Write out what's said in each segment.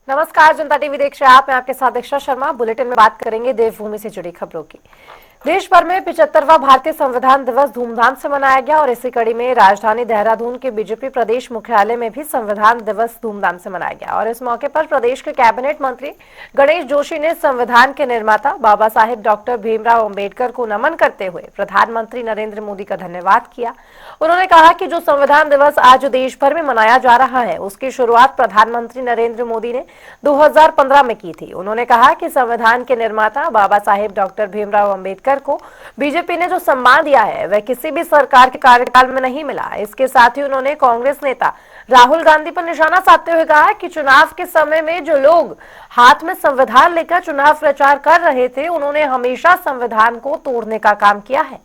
नमस्कार, जनता टीवी देख रहे हैं आप। मैं आपके साथ दीक्षा शर्मा। बुलेटिन में बात करेंगे देवभूमि से जुड़ी खबरों की। देश भर में 75वां भारतीय संविधान दिवस धूमधाम से मनाया गया और इसी कड़ी में राजधानी देहरादून के बीजेपी प्रदेश मुख्यालय में भी संविधान दिवस धूमधाम से मनाया गया। और इस मौके पर प्रदेश के कैबिनेट मंत्री गणेश जोशी ने संविधान के निर्माता बाबा साहेब डॉक्टर भीमराव अंबेडकर को नमन करते हुए प्रधानमंत्री नरेंद्र मोदी का धन्यवाद किया। उन्होंने कहा कि जो संविधान दिवस आज देश भर में मनाया जा रहा है उसकी शुरुआत प्रधानमंत्री नरेंद्र मोदी ने 2015 में की थी। उन्होंने कहा कि संविधान के निर्माता बाबा साहेब डॉक्टर भीमराव अंबेडकर को बीजेपी ने जो सम्मान दिया है वह किसी भी सरकार के कार्यकाल में नहीं मिला। इसके साथ ही उन्होंने कांग्रेस नेता राहुल गांधी पर निशाना साधते हुए कहा कि चुनाव के समय में जो लोग हाथ में संविधान लेकर चुनाव प्रचार कर रहे थे उन्होंने हमेशा संविधान को तोड़ने का काम किया है।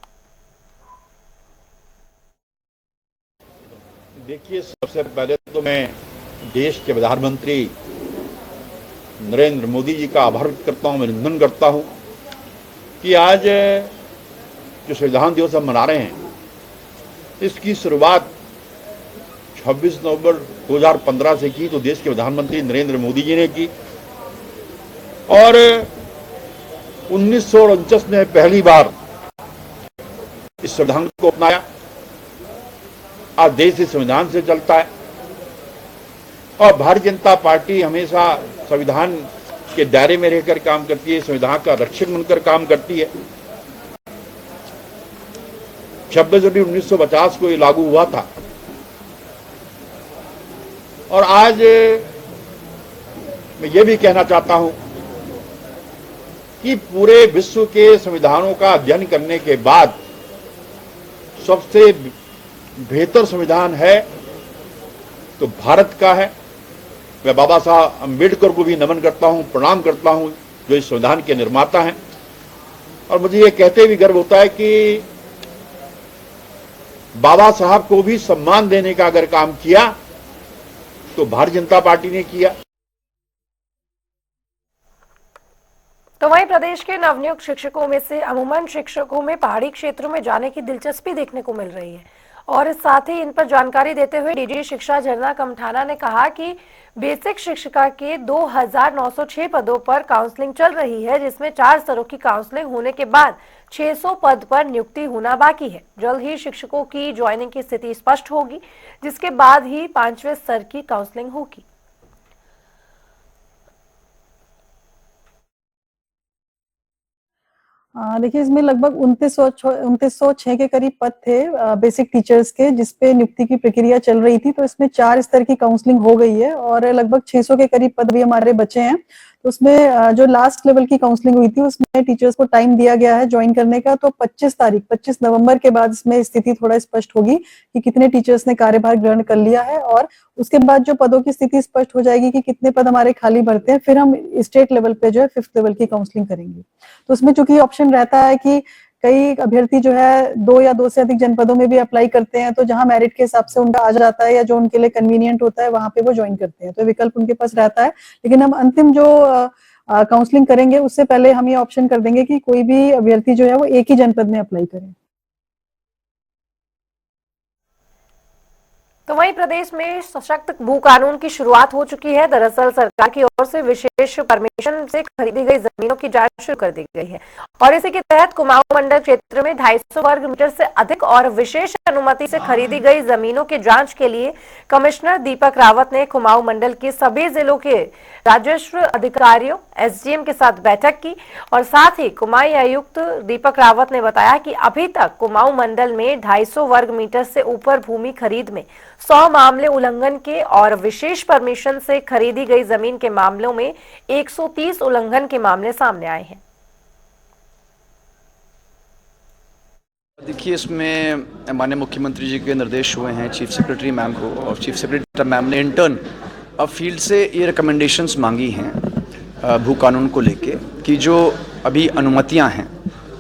देखिए, सबसे पहले तो मैं देश के प्रधानमंत्री नरेंद्र मोदी जी का आभार व्यक्त करता हूं, अभिनंदन करता हूं कि आज जो संविधान दिवस हम मना रहे हैं इसकी शुरुआत 26 नवंबर 2015 से की तो देश के प्रधानमंत्री नरेंद्र मोदी जी ने की और 1949 में पहली बार इस संविधान को अपनाया। आज देश इस संविधान से चलता है और भारतीय जनता पार्टी हमेशा संविधान के दायरे में रहकर काम करती है, संविधान का रक्षक बनकर काम करती है। 26 जनवरी 1950 को ये लागू हुआ था और आज मैं ये भी कहना चाहता हूं कि पूरे विश्व के संविधानों का अध्ययन करने के बाद सबसे बेहतर संविधान है तो भारत का है। मैं बाबा साहब अंबेडकर को भी नमन करता हूं, प्रणाम करता हूं जो इस संविधान के निर्माता हैं और मुझे ये कहते भी गर्व होता है कि बाबा साहब को भी सम्मान देने का अगर काम किया तो भारतीय जनता पार्टी ने किया। तो वहीं प्रदेश के नवनियुक्त शिक्षकों में से अमूमन शिक्षकों में पहाड़ी क्षेत्रों में जाने की दिलचस्पी देखने को मिल रही है और इस साथ ही इन पर जानकारी देते हुए डीजी शिक्षा झरना कमठाना ने कहा कि बेसिक शिक्षिका के 2906 पदों पर काउंसलिंग चल रही है, जिसमें 4 स्तरों की काउंसलिंग होने के बाद 600 पद पर नियुक्ति होना बाकी है। जल्द ही शिक्षकों की ज्वाइनिंग की स्थिति स्पष्ट होगी, जिसके बाद ही 5वें स्तर की काउंसलिंग होगी। देखिए, इसमें लगभग 2906 के करीब पद थे बेसिक टीचर्स के, जिसपे नियुक्ति की प्रक्रिया चल रही थी। तो इसमें 4 स्तर की काउंसलिंग हो गई है और लगभग 600 के करीब पद भी हमारे बचे हैं। तो उसमें जो लास्ट लेवल की काउंसलिंग हुई थी उसमें टीचर्स को टाइम दिया गया है ज्वाइन करने का। तो 25 नवंबर के बाद इसमें स्थिति थोड़ा स्पष्ट होगी कि कितने टीचर्स ने कार्यभार ग्रहण कर लिया है और उसके बाद जो पदों की स्थिति स्पष्ट हो जाएगी कि कितने पद हमारे खाली भरते हैं, फिर हम स्टेट लेवल पे जो है 5th लेवल की काउंसलिंग करेंगे। तो उसमें चूंकि ऑप्शन रहता है कि कई अभ्यर्थी जो है 2 या 2 से अधिक जनपदों में भी अप्लाई करते हैं, तो जहां मेरिट के हिसाब से उनका आ जाता है या जो उनके लिए कन्वीनियंट होता है वहां पे वो ज्वाइन करते हैं, तो विकल्प उनके पास रहता है। लेकिन हम अंतिम जो काउंसलिंग करेंगे उससे पहले हम ये ऑप्शन कर देंगे कि कोई भी अभ्यर्थी जो है वो एक ही जनपद में अप्लाई करे। तो वहीं प्रदेश में सशक्त भू कानून की शुरुआत हो चुकी है। दरअसल सरकार की ओर से विशेष परमिशन से खरीदी गई जमीनों की जांच शुरू कर दी गई है और इसी के तहत कुमाऊं मंडल क्षेत्र में 250 वर्ग मीटर से अधिक और विशेष अनुमति से खरीदी गई जमीनों की जांच के लिए कमिश्नर दीपक रावत ने कुमाऊं मंडल के सभी जिलों के राजस्व अधिकारियों एसडीएम के साथ बैठक की और साथ ही कुमाऊं आयुक्त दीपक रावत ने बताया कि अभी तक कुमाऊं मंडल में 250 वर्ग मीटर से ऊपर भूमि खरीद में 100 मामले उल्लंघन के और विशेष परमिशन से खरीदी गई जमीन के मामलों में 130 उल्लंघन के मामले सामने आए हैं। देखिए, इसमें माननीय मुख्यमंत्री जी के निर्देश हुए हैं चीफ सेक्रेटरी मैम को और चीफ सेक्रेटरी मैम ने इंटर्न फील्ड से ये रिकमेंडेशंस मांगी हैं भू कानून को लेके कि जो अभी अनुमतियां हैं,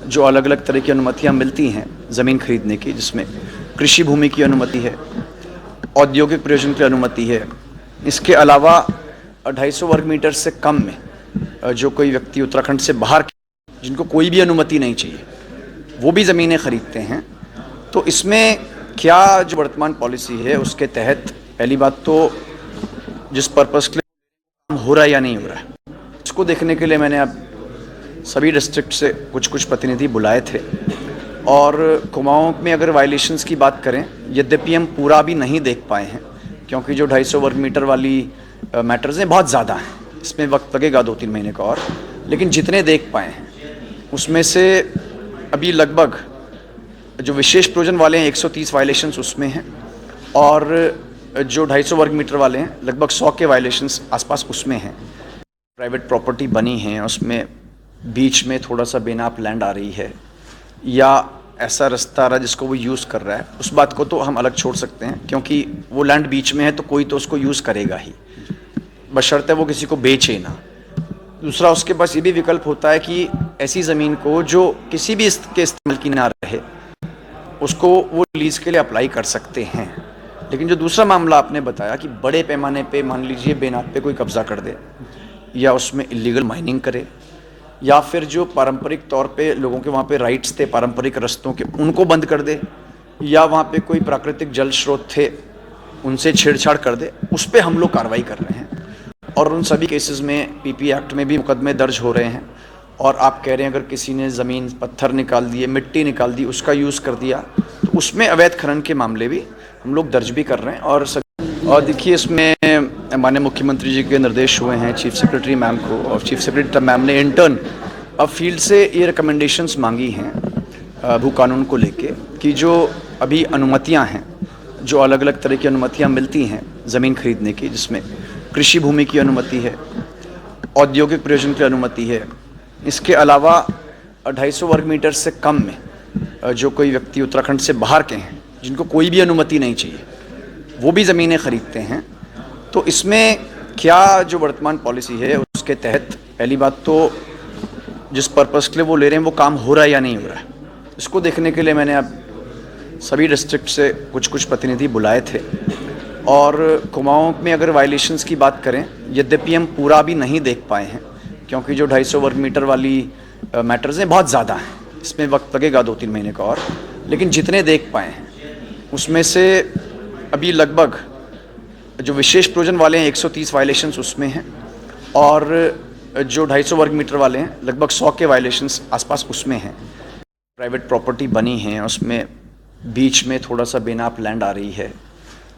जो अलग अलग तरह की अनुमतियां मिलती हैं ज़मीन खरीदने की, जिसमें कृषि भूमि की अनुमति है, औद्योगिक प्रयोजन की अनुमति है, इसके अलावा 250 वर्ग मीटर से कम में जो कोई व्यक्ति उत्तराखंड से बाहर जिनको कोई भी अनुमति नहीं चाहिए वो भी ज़मीनें खरीदते हैं। तो इसमें क्या जो वर्तमान पॉलिसी है उसके तहत पहली बात तो जिस पर्पस के हो रहा है या नहीं हो रहा है, इसको देखने के लिए मैंने अब सभी डिस्ट्रिक्ट से कुछ प्रतिनिधि बुलाए थे। और कुमाऊं में अगर वायलेशंस की बात करें, यद्यपि हम पूरा भी नहीं देख पाए हैं क्योंकि जो 250 वर्ग मीटर वाली मैटर्स हैं बहुत ज़्यादा हैं, इसमें वक्त लगेगा 2-3 महीने का और, लेकिन जितने देख पाए हैं उसमें से अभी लगभग जो विशेष प्रयोजन वाले हैं 130 वायलेशंस उसमें हैं, और जो 250 वर्ग मीटर वाले हैं लगभग 100 के वायलेशंस आसपास उसमें हैं। प्राइवेट प्रॉपर्टी बनी है, उसमें बीच में थोड़ा सा बेनाप लैंड आ रही है या ऐसा रास्ता आ रहा है जिसको वो यूज़ कर रहा है, उस बात को तो हम अलग छोड़ सकते हैं क्योंकि वो लैंड बीच में है तो कोई तो उसको यूज़ करेगा ही, बशर्ते वो किसी को बेचे ना। दूसरा, उसके पास ये भी विकल्प होता है कि ऐसी ज़मीन को जो किसी भी के इस्तेमाल की ना रहे उसको वो लीज़ के लिए अप्लाई कर सकते हैं। लेकिन जो दूसरा मामला आपने बताया कि बड़े पैमाने पे मान लीजिए बेनाप पे कोई कब्ज़ा कर दे या उसमें इलीगल माइनिंग करे या फिर जो पारंपरिक तौर पे लोगों के वहाँ पे राइट्स थे पारंपरिक रस्तों के उनको बंद कर दे, या वहाँ पे कोई प्राकृतिक जल स्रोत थे उनसे छेड़छाड़ कर दे, उस पर हम लोग कार्रवाई कर रहे हैं। और उन सभी केसेस में पीपी एक्ट में भी मुकदमे दर्ज हो रहे हैं। और आप कह रहे हैं अगर किसी ने ज़मीन पत्थर निकाल दिए, मिट्टी निकाल दी, उसका यूज़ कर दिया, तो उसमें अवैध खनन के मामले भी हम लोग दर्ज भी कर रहे हैं। और देखिए, इसमें माननीय मुख्यमंत्री जी के निर्देश हुए हैं चीफ सेक्रेटरी मैम को, और चीफ सेक्रेटरी मैम ने इंटर्न अब फील्ड से ये रिकमेंडेशंस मांगी हैं भू कानून को लेके कि जो अभी अनुमतियां हैं, जो अलग अलग तरह की अनुमतियां मिलती हैं ज़मीन खरीदने की, जिसमें कृषि भूमि की अनुमति है, औद्योगिक प्रयोजन की अनुमति है, इसके अलावा 250 वर्ग मीटर से कम में जो कोई व्यक्ति उत्तराखंड से बाहर के हैं जिनको कोई भी अनुमति नहीं चाहिए वो भी ज़मीनें खरीदते हैं। तो इसमें क्या जो वर्तमान पॉलिसी है उसके तहत पहली बात तो जिस पर्पस के लिए वो ले रहे हैं वो काम हो रहा है या नहीं हो रहा है, इसको देखने के लिए मैंने अब सभी डिस्ट्रिक्ट से कुछ प्रतिनिधि बुलाए थे। और कुमाऊं में अगर वायलेशंस की बात करें, यद्यपि हम पूरा भी नहीं देख पाए हैं क्योंकि जो 250 वर्ग मीटर वाली मैटर्स हैं बहुत ज़्यादा हैं, इसमें वक्त लगेगा 2-3 महीने का और, लेकिन जितने देख पाए हैं उसमें से अभी लगभग जो विशेष प्रयोजन वाले हैं 130 वायलेशंस उसमें हैं, और जो 250 वर्ग मीटर वाले हैं लगभग 100 के वायलेशंस आसपास उसमें हैं। प्राइवेट प्रॉपर्टी बनी है, उसमें बीच में थोड़ा सा बेनाप लैंड आ रही है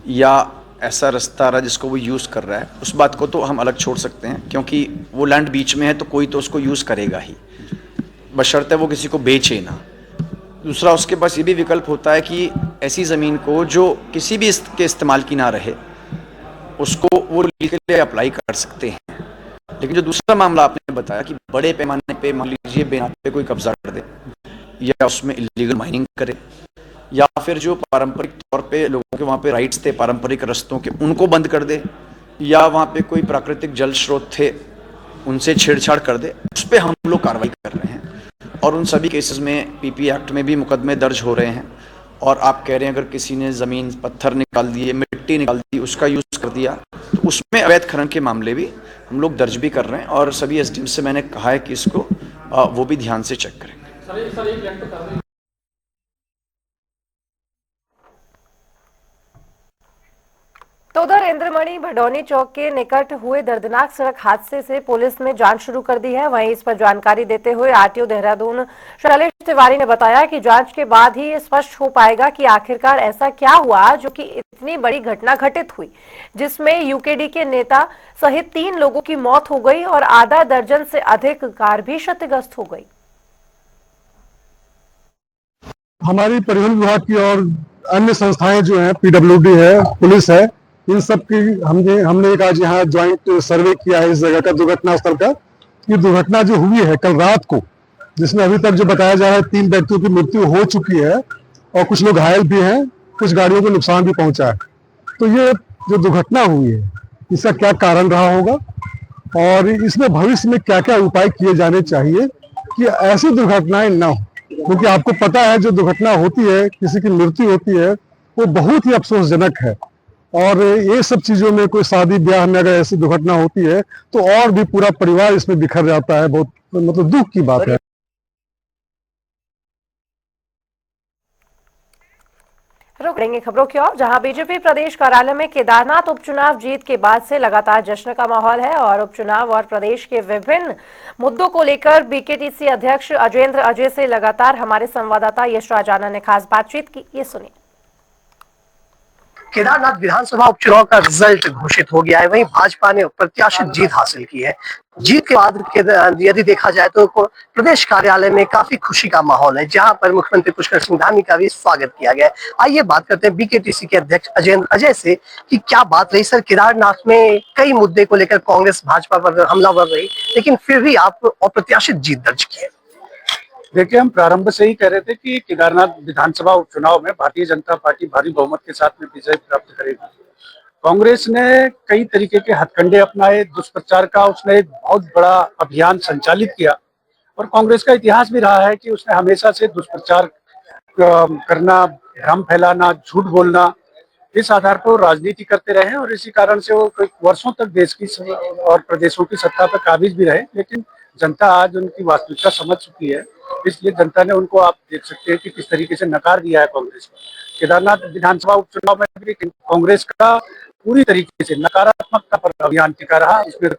या ऐसा रास्ता आ रहा है जिसको वो यूज़ कर रहा है, उस बात को तो हम अलग छोड़ सकते हैं क्योंकि वो लैंड बीच में है तो कोई तो उसको यूज़ करेगा ही, बशर्ते वो किसी को बेचे ना। दूसरा, उसके पास ये भी विकल्प होता है कि ऐसी ज़मीन को जो किसी भी के इस्तेमाल की ना रहे उसको वो लीज के लिए अप्लाई कर सकते हैं। लेकिन जो दूसरा मामला आपने बताया कि बड़े पैमाने पे मान लीजिए बेनाप पे कोई कब्जा कर दे या उसमें इलीगल माइनिंग करे या फिर जो पारंपरिक तौर पे लोगों के वहाँ पे राइट्स थे पारंपरिक रस्तों के उनको बंद कर दे, या वहाँ पे कोई प्राकृतिक जल स्रोत थे उनसे छेड़छाड़ कर दे, उस पर हम लोग कार्रवाई कर रहे हैं। और उन सभी केसेस में पीपी एक्ट में भी मुकदमे दर्ज हो रहे हैं। और आप कह रहे हैं अगर किसी ने ज़मीन पत्थर निकाल दिए, मिट्टी निकाल दी, उसका यूज़ कर दिया, तो उसमें अवैध खनन के मामले भी हम लोग दर्ज भी कर रहे हैं। और सभी एसडीएम से मैंने कहा है कि इसको वो भी ध्यान से चेक करेंगे। तो उधर इंद्रमणि भडौनी चौक के निकट हुए दर्दनाक सड़क हादसे से पुलिस ने जांच शुरू कर दी है। वहीं इस पर जानकारी देते हुए आरटीओ देहरादून शैलेश तिवारी ने बताया कि जांच के बाद ही ये स्पष्ट हो पाएगा कि आखिरकार ऐसा क्या हुआ जो कि इतनी बड़ी घटना घटित हुई, जिसमें यूकेडी के नेता सहित 3 लोगों की मौत हो गई और आधा दर्जन से अधिक कार भी क्षतिग्रस्त हो गई। हमारी परिवहन विभाग की और अन्य संस्थाएं जो हैं, पीडब्ल्यूडी है, पुलिस है, इन सब की हमने एक आज यहाँ ज्वाइंट सर्वे किया है इस जगह का, दुर्घटना स्थल का। ये दुर्घटना जो हुई है कल रात को, जिसमें अभी तक जो बताया जा रहा है 3 व्यक्तियों की मृत्यु हो चुकी है और कुछ लोग घायल भी हैं, कुछ गाड़ियों को नुकसान भी पहुंचा है। तो ये जो दुर्घटना हुई है इसका क्या कारण रहा होगा और इसमें भविष्य में क्या क्या उपाय किए जाने चाहिए कि ऐसी दुर्घटनाएं न हो, क्योंकि आपको पता है जो दुर्घटना होती है, किसी की मृत्यु होती है, वो बहुत ही अफसोसजनक है। और ये सब चीजों में कोई शादी ब्याह में अगर ऐसी दुर्घटना होती है तो और भी पूरा परिवार इसमें बिखर जाता है। बहुत मतलब दुख की बात है। रुक करेंगे खबरों की ओर, जहां बीजेपी प्रदेश कार्यालय में केदारनाथ उपचुनाव जीत के बाद से लगातार जश्न का माहौल है और उपचुनाव और प्रदेश के विभिन्न मुद्दों को लेकर बीकेटीसी अध्यक्ष अजेंद्र अजय से लगातार हमारे संवाददाता यश राज आनंद ने खास बातचीत की। ये सुनिए। केदारनाथ विधानसभा उपचुनाव का रिजल्ट घोषित हो गया है, वहीं भाजपा ने प्रत्याशित जीत हासिल की है। जीत के बाद यदि देखा जाए तो प्रदेश कार्यालय में काफी खुशी का माहौल है, जहां पर मुख्यमंत्री पुष्कर सिंह धामी का भी स्वागत किया गया है। आइए बात करते हैं बीकेटीसी के अध्यक्ष अजेंद्र अजय से कि क्या बात रही। सर, केदारनाथ में कई मुद्दे को लेकर कांग्रेस भाजपा पर हमलावर रही, लेकिन फिर भी आप अप्रत्याशित जीत दर्ज किए। देखिए, हम प्रारंभ से ही कह रहे थे कि केदारनाथ विधानसभा उपचुनाव में भारतीय जनता पार्टी भारी बहुमत के साथ में विजय प्राप्त करेगी। कांग्रेस ने कई तरीके के हथकंडे अपनाए, दुष्प्रचार का उसने एक बहुत बड़ा अभियान संचालित किया और कांग्रेस का इतिहास भी रहा है कि उसने हमेशा से दुष्प्रचार करना, भ्रम फैलाना, झूठ बोलना, इस आधार पर राजनीति करते रहे और इसी कारण से वो वर्षों तक देश की और प्रदेशों की सत्ता पर काबिज भी रहे। लेकिन जनता आज उनकी वास्तविकता समझ चुकी है, इसलिए जनता ने उनको, आप देख सकते हैं कि किस तरीके से नकार दिया है कांग्रेस को। केदारनाथ विधानसभा उपचुनाव में भी कांग्रेस का पूरी तरीके से नकारात्मकता पर अभियान टिका रहा। उसमें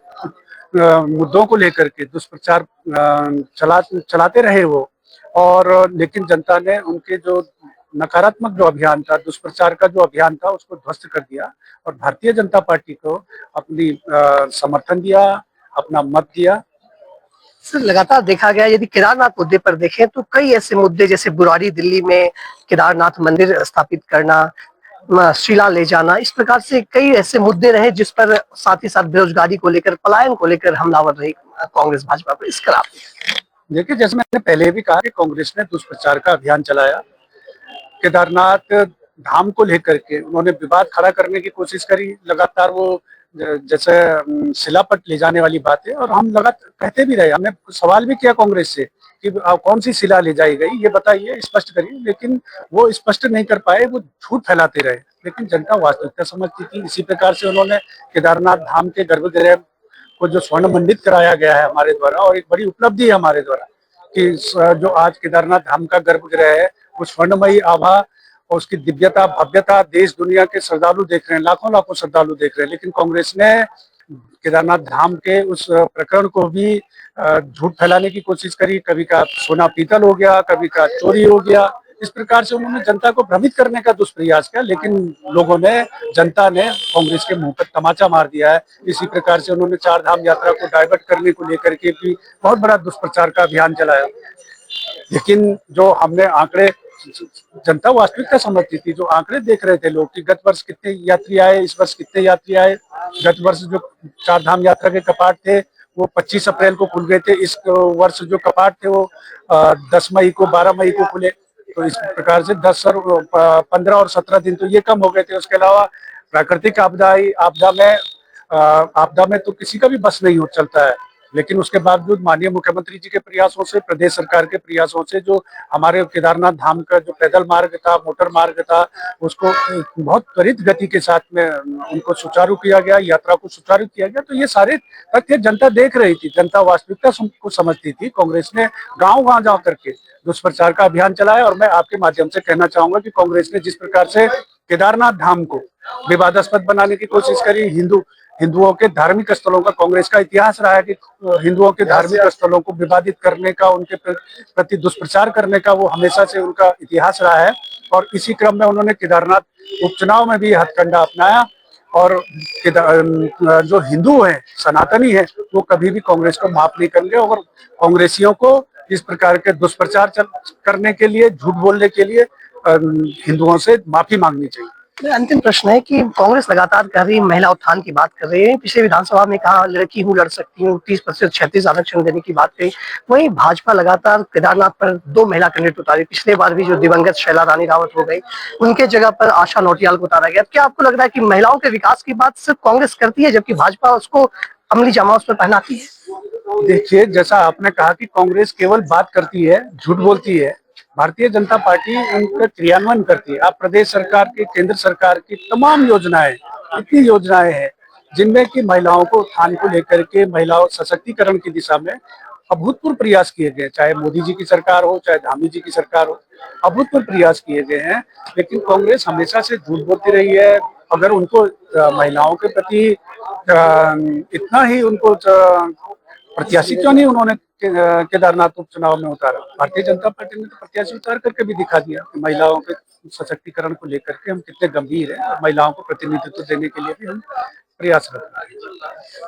मुद्दों को लेकर के दुष्प्रचार चलाते रहे वो, और लेकिन जनता ने उनके जो नकारात्मक जो अभियान था, दुष्प्रचार का जो अभियान था, उसको ध्वस्त कर दिया और भारतीय जनता पार्टी को अपनी समर्थन दिया, अपना मत दिया। सर, लगातार देखा गया, यदि केदारनाथ मुद्दे पर देखें तो कई ऐसे मुद्दे, जैसे बुराड़ी दिल्ली में केदारनाथ मंदिर स्थापित करना, शिला ले जाना, इस प्रकार से कई ऐसे मुद्दे रहे जिस पर, साथ ही साथ बेरोजगारी को लेकर, पलायन को लेकर हमलावर रही कांग्रेस भाजपा पर। इसका आप देखिए, जैसे मैंने पहले भी कहा कि कांग्रेस ने दुष्प्रचार का अभियान चलाया। केदारनाथ धाम को लेकर के उन्होंने विवाद खड़ा करने की कोशिश करी लगातार, वो जैसे शिलापट ले जाने वाली बात है, और हम लगातार कहते भी रहे, हमने सवाल भी किया कांग्रेस से कि कौन सी शिला ले जाई गई, ये बताइए, स्पष्ट करिए, लेकिन वो स्पष्ट नहीं कर पाए, वो झूठ फैलाते रहे। लेकिन जनता वास्तविकता समझती थी। इसी प्रकार से उन्होंने केदारनाथ धाम के गर्भगृह को जो स्वर्ण मंडित कराया गया है हमारे द्वारा, और एक बड़ी उपलब्धि है हमारे द्वारा कि जो आज केदारनाथ धाम का गर्भगृह है, वो स्वर्णमयी आभा और उसकी दिव्यता, भव्यता देश दुनिया के श्रद्धालु देख रहे हैं, लाखों लाखों श्रद्धालु देख रहे हैं। लेकिन कांग्रेस ने केदारनाथ धाम के उस प्रकरण को भी झूठ फैलाने की कोशिश करी। कभी का सोना पीतल हो गया, कभी का चोरी हो गया, इस प्रकार से उन्होंने जनता को भ्रमित करने का दुष्प्रयास किया। लेकिन लोगों ने, जनता ने कांग्रेस के मुंह पर तमाचा मार दिया है। इसी प्रकार से उन्होंने चार धाम यात्रा को डाइवर्ट करने को लेकर के भी बहुत बड़ा दुष्प्रचार का अभियान चलाया। लेकिन जो हमने आंकड़े, जनता वास्तविकता समझती थी, जो आंकड़े देख रहे थे लोग कि गत वर्ष कितने यात्री आए, इस वर्ष कितने यात्री आए। गत वर्ष जो चार धाम यात्रा के कपाट थे वो 25 अप्रैल को खुल गए थे। इस वर्ष जो कपाट थे वो 10 मई को, 12 मई को खुले। तो इस प्रकार से 10 और 15 और 17 दिन तो ये कम हो गए थे। उसके अलावा प्राकृतिक आपदा में तो किसी का भी बस नहीं हो चलता है। लेकिन उसके बावजूद माननीय मुख्यमंत्री जी के प्रयासों से, प्रदेश सरकार के प्रयासों से, जो हमारे केदारनाथ धाम का जो पैदल मार्ग था, मोटर मार्ग था, उसको बहुत त्वरित गति के साथ में उनको सुचारू किया गया, यात्रा को सुचारू किया गया। तो ये सारे तथ्य जनता देख रही थी, जनता वास्तविकता को समझती थी। कांग्रेस ने गाँव जा करके दुष्प्रचार का अभियान चलाया। और मैं आपके माध्यम से कहना चाहूंगा कि कांग्रेस ने जिस प्रकार से केदारनाथ धाम को विवादास्पद बनाने की कोशिश करी, हिंदुओं के धार्मिक स्थलों का कांग्रेस का इतिहास रहा है कि हिंदुओं के धार्मिक स्थलों को विवादित करने का, उनके प्रति दुष्प्रचार करने का वो हमेशा से उनका इतिहास रहा है। और इसी क्रम में उन्होंने केदारनाथ उपचुनाव में भी हथकंडा अपनाया। और जो हिंदू हैं, सनातनी हैं, वो कभी भी कांग्रेस को माफ नहीं करेंगे। और कांग्रेसियों को इस प्रकार के दुष्प्रचार करने के लिए, झूठ बोलने के लिए हिंदुओं से माफी मांगनी चाहिए। अंतिम प्रश्न है कि कांग्रेस लगातार कह रही, महिला उत्थान की बात कर रही है। पिछले विधानसभा में कहा लड़की हूँ, लड़ सकती हूँ, 30% 36 आरक्षण देने की बात कही। वहीं भाजपा लगातार केदारनाथ पर 2 महिला कैंडिडेट उतारी। पिछले बार भी जो दिवंगत शैला रानी रावत हो गई, उनके जगह पर आशा नौटियाल को उतारा गया। क्या आपको लग रहा है कि महिलाओं के विकास की बात सिर्फ कांग्रेस करती है, जबकि भाजपा उसको अमली जामा उस पर पहनाती है? देखिए, जैसा आपने कहा कि कांग्रेस केवल बात करती है, झूठ बोलती है, भारतीय जनता पार्टी उनका क्रियान्वयन करती है। आप प्रदेश सरकार की, केंद्र सरकार की तमाम योजनाएं, इतनी योजनाएं हैं जिनमें कि महिलाओं को उत्थान को लेकर के, महिलाओं सशक्तिकरण की दिशा में अभूतपूर्व प्रयास किए गए, चाहे मोदी जी की सरकार हो, चाहे धामी जी की सरकार हो, अभूतपूर्व प्रयास किए गए हैं। लेकिन कांग्रेस हमेशा से झूठ बोलती रही है। अगर उनको महिलाओं के प्रति इतना ही उनको प्रत्याशी क्यों नहीं उन्होंने केदारनाथ उपचुनाव में उतारा? भारतीय जनता पार्टी ने तो प्रत्याशी उतार करके भी दिखा दिया कि महिलाओं के सशक्तिकरण को लेकर के हम कितने गंभीर हैं और महिलाओं को प्रतिनिधित्व देने के लिए भी हम प्रयासरत हैं।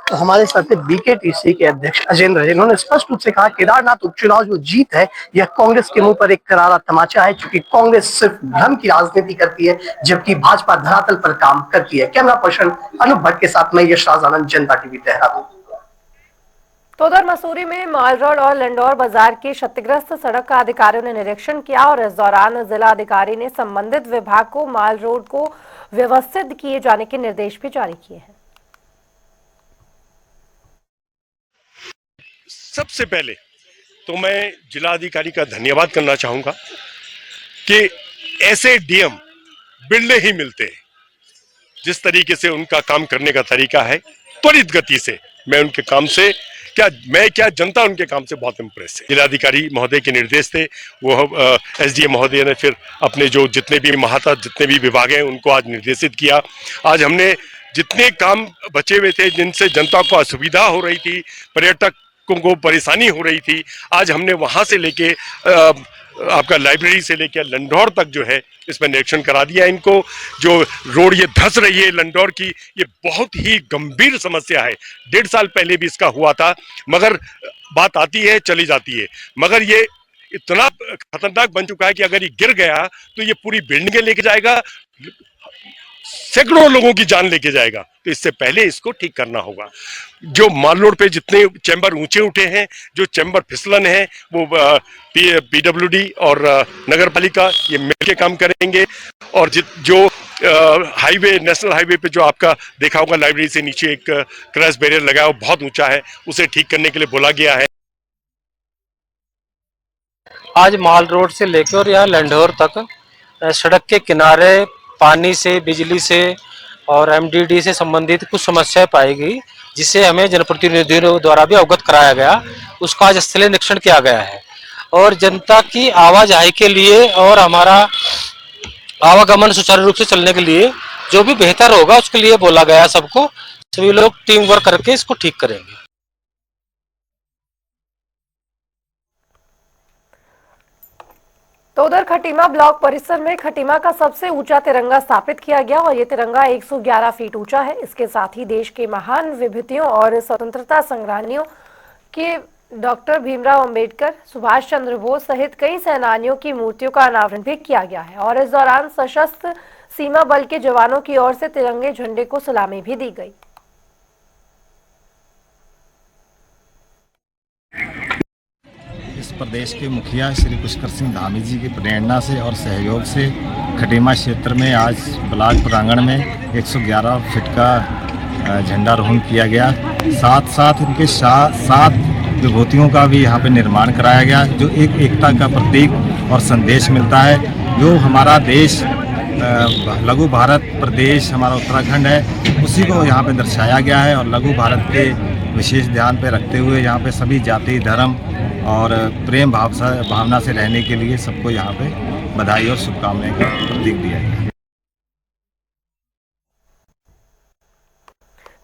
तो हमारे साथ बीकेटीसी के अध्यक्ष अजेंद्र जिन्होंने स्पष्ट रूप से कहा केदारनाथ उपचुनाव जो जीत है यह कांग्रेस के मुंह पर एक करारा तमाचा है, क्योंकि कांग्रेस सिर्फ धर्म की राजनीति करती है जबकि भाजपा धरातल पर काम करती है। कैमरा पर्सन अनूप भट्ट के साथ मैं यशराज आनंद, जनता टीवी देहरादून। तो उधर मसूरी में माल रोड और लंडौर बाजार की क्षतिग्रस्त सड़क का अधिकारियों ने निरीक्षण किया और इस दौरान जिला अधिकारी ने संबंधित विभाग को माल रोड को व्यवस्थित किए जाने के निर्देश भी जारी किए हैं। सबसे पहले तो मैं जिलाधिकारी का धन्यवाद करना चाहूंगा कि ऐसे डीएम बिरले ही मिलते हैं। जिस तरीके से उनका काम करने का तरीका है, त्वरित गति से मैं उनके काम से क्या जनता उनके काम से बहुत इम्प्रेस है। जिलाधिकारी महोदय के निर्देश थे, वो एसडीएम महोदय ने फिर अपने जो जितने भी विभाग हैं उनको आज निर्देशित किया। आज हमने जितने काम बचे हुए थे जिनसे जनता को असुविधा हो रही थी, पर्यटकों को परेशानी हो रही थी, आज हमने वहां से लेके आपका लाइब्रेरी से लेकर लंडौर तक जो है इसमें निरीक्षण करा दिया। इनको जो रोड ये धंस रही है लंडौर की, ये बहुत ही गंभीर समस्या है। 1.5 साल पहले भी इसका हुआ था, मगर बात आती है चली जाती है, मगर ये इतना खतरनाक बन चुका है कि अगर ये गिर गया तो ये पूरी बिल्डिंगें लेके जाएगा, सैकड़ों लोगों की जान लेके जाएगा। तो इससे पहले इसको ठीक करना होगा। जो माल रोड पे जितने चैम्बर ऊंचे उठे हैं, जो चैम्बर फिसलन है, वो पीडब्ल्यूडी और नगर पालिका ये मिलके काम करेंगे। और जो हाईवे, नेशनल हाईवे पे जो आपका देखा होगा लाइब्रेरी से नीचे एक क्रैश बैरियर लगा है, वो बहुत ऊंचा है, उसे ठीक करने के लिए बोला गया है। आज माल रोड से लेकर और यहाँ लंडौर तक सड़क के किनारे पानी से, बिजली से और एमडीडी से संबंधित कुछ समस्याएं पाई गई, जिसे हमें जनप्रतिनिधियों द्वारा भी अवगत कराया गया। उसका आज स्थलीय निरीक्षण किया गया है और जनता की आवाजाही के लिए और हमारा आवागमन सुचारू रूप से चलने के लिए जो भी बेहतर होगा उसके लिए बोला गया। सबको, सभी लोग टीम वर्क करके इसको ठीक करेंगे। तो उधर खटीमा ब्लॉक परिसर में खटीमा का सबसे ऊंचा तिरंगा स्थापित किया गया और ये तिरंगा 111 फीट ऊंचा है। इसके साथ ही देश के महान विभूतियों और स्वतंत्रता संग्रामियों के डॉक्टर भीमराव अंबेडकर, सुभाष चंद्र बोस सहित कई सेनानियों की मूर्तियों का अनावरण भी किया गया है और इस दौरान सशस्त्र सीमा बल के जवानों की ओर से तिरंगे झंडे को सलामी भी दी गई। इस प्रदेश के मुखिया श्री पुष्कर सिंह धामी जी की प्रेरणा से और सहयोग से खटीमा क्षेत्र में आज ब्लॉक प्रांगण में 111 फीट का झंडारोहण किया गया। साथ साथ इनके 7 विभूतियों का भी यहाँ पे निर्माण कराया गया, जो एक एकता का प्रतीक और संदेश मिलता है। जो हमारा देश लघु भारत प्रदेश हमारा उत्तराखंड है, उसी को यहाँ पे दर्शाया गया है और लघु भारत के विशेष ध्यान पे रखते हुए यहाँ पे सभी जाति, धर्म और प्रेम भावना से रहने के लिए सबको यहाँ पे बधाई और शुभकामनाएं का प्रतीक दिया गया।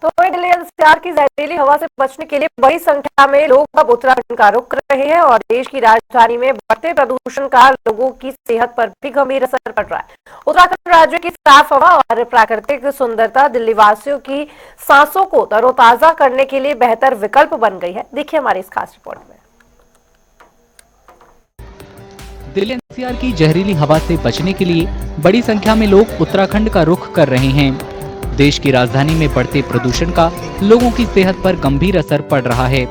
तो दिल्ली एनसीआर की जहरीली हवा से बचने के लिए बड़ी संख्या में लोग अब उत्तराखंड का रुख कर रहे हैं और देश की राजधानी में बढ़ते प्रदूषण का लोगों की सेहत पर भी गंभीर असर पड़ रहा है। उत्तराखंड राज्य की साफ हवा और प्राकृतिक सुंदरता दिल्ली वासियों की सांसों को तरोताजा करने के लिए बेहतर विकल्प बन गई है। देखिए हमारी इस खास रिपोर्ट में। दिल्ली एनसीआर की जहरीली हवा से बचने के लिए बड़ी संख्या में लोग उत्तराखंड का रुख कर रहे हैं। देश की राजधानी में बढ़ते प्रदूषण का लोगों की सेहत पर गंभीर असर पड़ रहा है।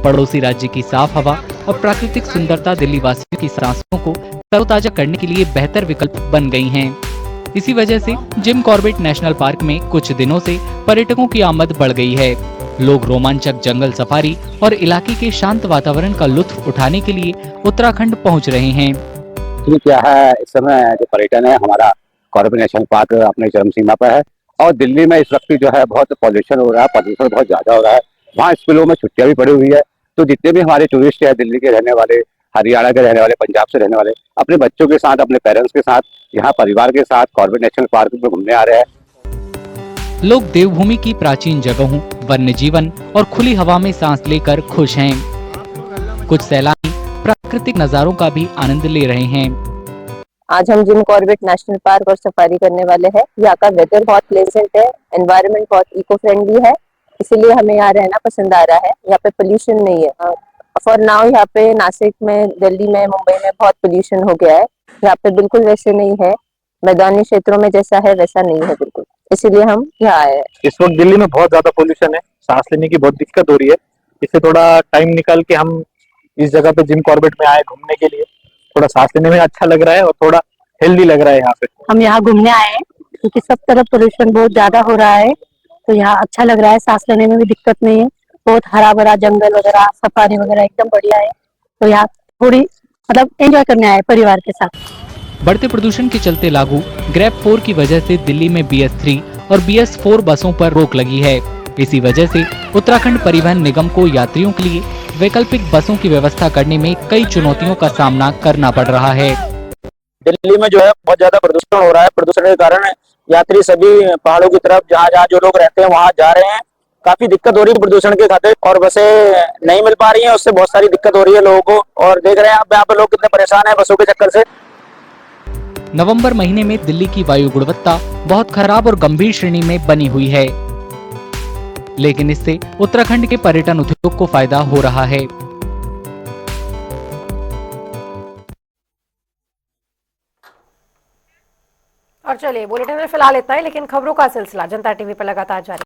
पड़ोसी राज्य की साफ हवा और प्राकृतिक सुंदरता दिल्ली वासियों की सांसों को तरोताजा करने के लिए बेहतर विकल्प बन गई हैं। इसी वजह से जिम कॉर्बेट नेशनल पार्क में कुछ दिनों से पर्यटकों की आमद बढ़ गई है। लोग रोमांचक जंगल सफारी और इलाके के शांत वातावरण का लुत्फ उठाने के लिए उत्तराखंड पहुंच रहे हैं। क्या है, इस समय जो पर्यटन है हमारा कॉर्बेट नेशनल पार्क अपने चरम सीमा पर है और दिल्ली में इस वक्त जो है बहुत पॉल्यूशन हो रहा है, प्रदूषण बहुत ज्यादा हो रहा है। वहाँ स्कूलों में छुट्टियां भी पड़ी हुई है तो जितने भी हमारे टूरिस्ट हैं, दिल्ली के रहने वाले, हरियाणा के रहने वाले, पंजाब से रहने वाले, अपने बच्चों के साथ, अपने पेरेंट्स के साथ, यहाँ परिवार के साथ कॉर्बेट नेशनल पार्क में घूमने आ रहे हैं। लोग देवभूमि की प्राचीन जगहों, वन्य जीवन और खुली हवा में सांस लेकर खुश हैं। कुछ सैलानी प्राकृतिक नजारों का भी आनंद ले रहे हैं। आज हम जिम कॉर्बेट नेशनल पार्क और सफारी करने वाले हैं। यहाँ का वेदर बहुत प्लेजेंट है, एनवायरनमेंट बहुत इको फ्रेंडली है, इसीलिए हमें यहाँ रहना पसंद आ रहा है। यहाँ पे पोल्यूशन नहीं है। फॉर नाउ यहाँ पे नासिक में, दिल्ली में, मुंबई में बहुत पोल्यूशन हो गया है। यहाँ पे बिल्कुल वैसे नहीं है, मैदानी क्षेत्रों में जैसा है वैसा नहीं है बिल्कुल, इसीलिए हम यहाँ आए हैं। इस वक्त दिल्ली में बहुत ज्यादा पोल्यूशन है, सांस लेने की बहुत दिक्कत हो रही है। इससे थोड़ा टाइम निकाल के हम इस जगह पे जिम कॉर्बेट में आए घूमने के लिए। थोड़ा सांस लेने में अच्छा लग रहा है और थोड़ा हेल्दी लग रहा है यहाँ पे। हम यहाँ घूमने आए हैं क्योंकि सब तरफ पोल्यूशन बहुत ज्यादा हो रहा है, तो यहाँ अच्छा लग रहा है, सांस लेने में भी दिक्कत नहीं है। बहुत हरा भरा जंगल वगैरह, सफारी वगैरह एकदम बढ़िया है, तो यहाँ थोड़ी मतलब एंजॉय करने आए परिवार के साथ। बढ़ते प्रदूषण के चलते लागू ग्रैब 4 की वजह से दिल्ली में BS3 और BS4 बसों पर रोक लगी है। इसी वजह से उत्तराखंड परिवहन निगम को यात्रियों के लिए वैकल्पिक बसों की व्यवस्था करने में कई चुनौतियों का सामना करना पड़ रहा है। दिल्ली में जो है बहुत ज्यादा प्रदूषण हो रहा है। प्रदूषण के कारण यात्री सभी पहाड़ों की तरफ जहाँ जहाँ जो लोग रहते हैं वहाँ जा रहे हैं। काफी दिक्कत हो रही है प्रदूषण के खातिर, और बसें नहीं मिल पा रही हैं, उससे बहुत सारी दिक्कत हो रही है लोगों को। और देख रहे हैं आप यहाँ पे लोग कितने परेशान हैं बसों के चक्कर से। नवंबर महीने में दिल्ली की वायु गुणवत्ता बहुत खराब और गंभीर श्रेणी में बनी हुई है, लेकिन इससे उत्तराखंड के पर्यटन उद्योग को फायदा हो रहा है। और चलिए बुलेटिन में फिलहाल इतना ही, लेकिन खबरों का सिलसिला जनता टीवी पर लगातार जारी।